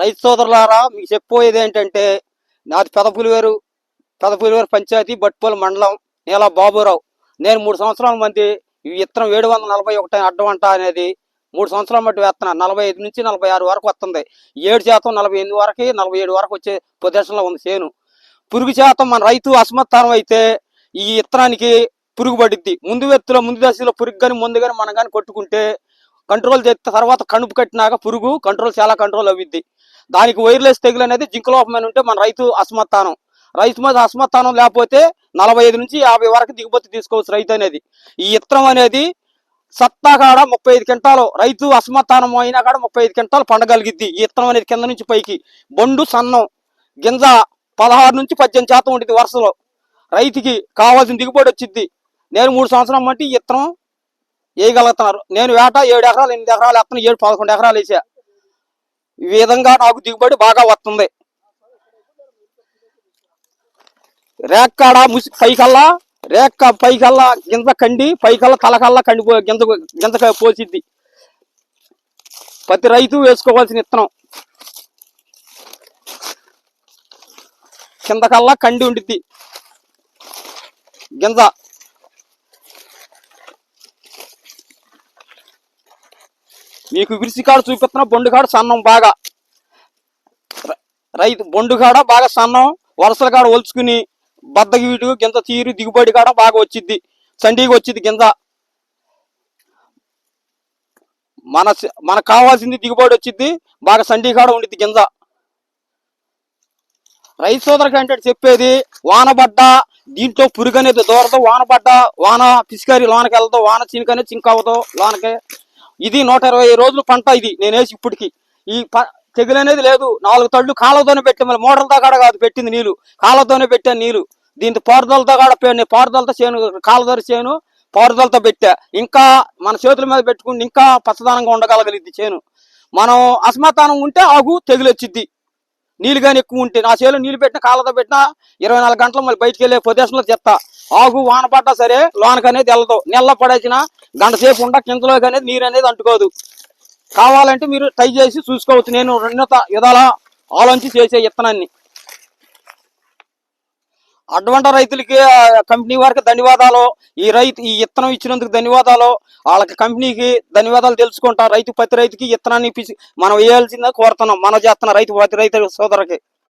రైతు సోదరులారా, మీకు చెప్పబోయేది ఏంటంటే, నాది పెదపులివేరు పంచాయతీ, బట్టిపల్లి మండలం, నీలా బాబురావు. నేను 3 సంవత్సరాల మంది ఈ విత్తనం 741 అడ్డమంట అనేది 3 సంవత్సరాల మట్టి వేస్తున్నాను. 45 నుంచి 46 వరకు వస్తుంది. 7% 48 వరకు 47 వరకు వచ్చే పొజిషన్లో ఉంది చేను. పురుగు శాతం మన రైతు అసమర్థానం అయితే ఈ విత్తనానికి పురుగు పడిద్ది. ముందు దశలో పురుగు కానీ ముందు కానీ మనం కానీ కొట్టుకుంటే కంట్రోల్ చేస్తే తర్వాత కణుపు కట్టినాక పురుగు చాలా కంట్రోల్ అవ్విద్ది. దానికి వైర్లెస్ తెగులు అనేది జింక్ లోపమైన ఉంటే మన రైతు మీద అసమర్థానం లేకపోతే 45 నుంచి 50 వరకు దిగుబడి తీసుకోవచ్చు రైతు అనేది. ఈ విత్తనం అనేది సత్తా కాడ 35 క్వింటాలు, రైతు అసమర్థానం అయినా కాడ 35 క్వింటాలు పండగలిగిద్ది. ఈ విత్తనం అనేది కింద నుంచి పైకి బొండు సన్నం, గింజ 16 నుంచి 18% ఉంటుంది వరుసలో. రైతుకి కావాల్సిన దిగుబడి వచ్చిద్ది. నేను 3 సంవత్సరాల మట్టి ఈ విత్తనం వేయగలుగుతున్నారు. నేను వేట 7 ఎకరాలు 8 ఎకరాలు వేస్తాను, 11 ఎకరాలు వేసా. ఈ విధంగా నాకు దిగుబడి బాగా వస్తుంది. రేక్కాడ పైకల్లా గింజ కండి, పైకల్లా తలకల్లా కండి గింజ పోసిద్ది. ప్రతి రైతు వేసుకోవాల్సిన విత్తనం. కిందకల్లా కండి ఉండిద్ది గింజ. మీకు విరిసికాడు చూపిస్తున్న బొండుకాడు సన్నం బాగా. రైతు బొండుకాడ బాగా సన్నం, వరుసల కాడ ఒలుచుకుని బద్దకి వీటు గింజ తీరి దిగుబడి కాడ బాగా వచ్చిద్ది. సండిగా వచ్చింది గింజ. మనకు కావాల్సింది దిగుబడి వచ్చింది, బాగా సండి కాడ ఉండిద్ది గింజ. రైతు సోదరుకి అంటే చెప్పేది, వాన పడ్డా దీంట్లో పురుగు అనేది దూరదు. వాన పిసికారి లోనకి వెళ్తావు, వాన చినుకనే చింకవుతావు లోనకి. ఇది 120 రోజులు పంట. ఇది నేను వేసి ఇప్పటికి ఈ తెగులు అనేది లేదు. 4 తళ్ళు కాలువతోనే పెట్టాను, మళ్ళీ మోటార్లతో కాడ కాదు పెట్టింది నీళ్లు, కాలువతోనే పెట్టాను నీళ్లు. దీంతో పారుదలతో కాడ పారుదలతో చేను, కాలుదరి చేను పారుదలతో పెట్టా. ఇంకా మన చేతుల మీద పెట్టుకుంటే ఇంకా పచ్చదనంగా ఉండగలగలిద్ది చేను. మనం అసమాధానం ఉంటే ఆగు తెగులు వచ్చిద్ది. నీళ్ళు కానీ ఎక్కువ ఉంటే, నా చేలో నీళ్ళు పెట్టిన కాళ్ళతో పెట్టినా 24 గంటలు మళ్ళీ బయటికి వెళ్ళే ప్రదేశంలో చెత్త. ఆగు వాన పడ్డా సరే లోనకి అనేది వెళ్ళదు. నెల పడేసిన గంట సేపు ఉండ కిందలోకి అనేది నీరు అనేది అంటుకోదు. కావాలంటే మీరు ట్రై చేసి చూసుకోవచ్చు. నేను ఉన్నత విధాల ఆలోచించి చేసే విత్తనాన్ని. అడ్వంట రైతులకి కంపెనీ వారికి ధన్యవాదాలు. ఈ విత్తనం ఇచ్చినందుకు ధన్యవాదాలు. వాళ్ళకి కంపెనీకి ధన్యవాదాలు తెలుసుకుంటా. ప్రతి రైతుకి విత్తనాన్ని మనం వేయాల్సిందే కోరుతున్నాం. మనం చేస్తున్న ప్రతి రైతు సోదరుకి.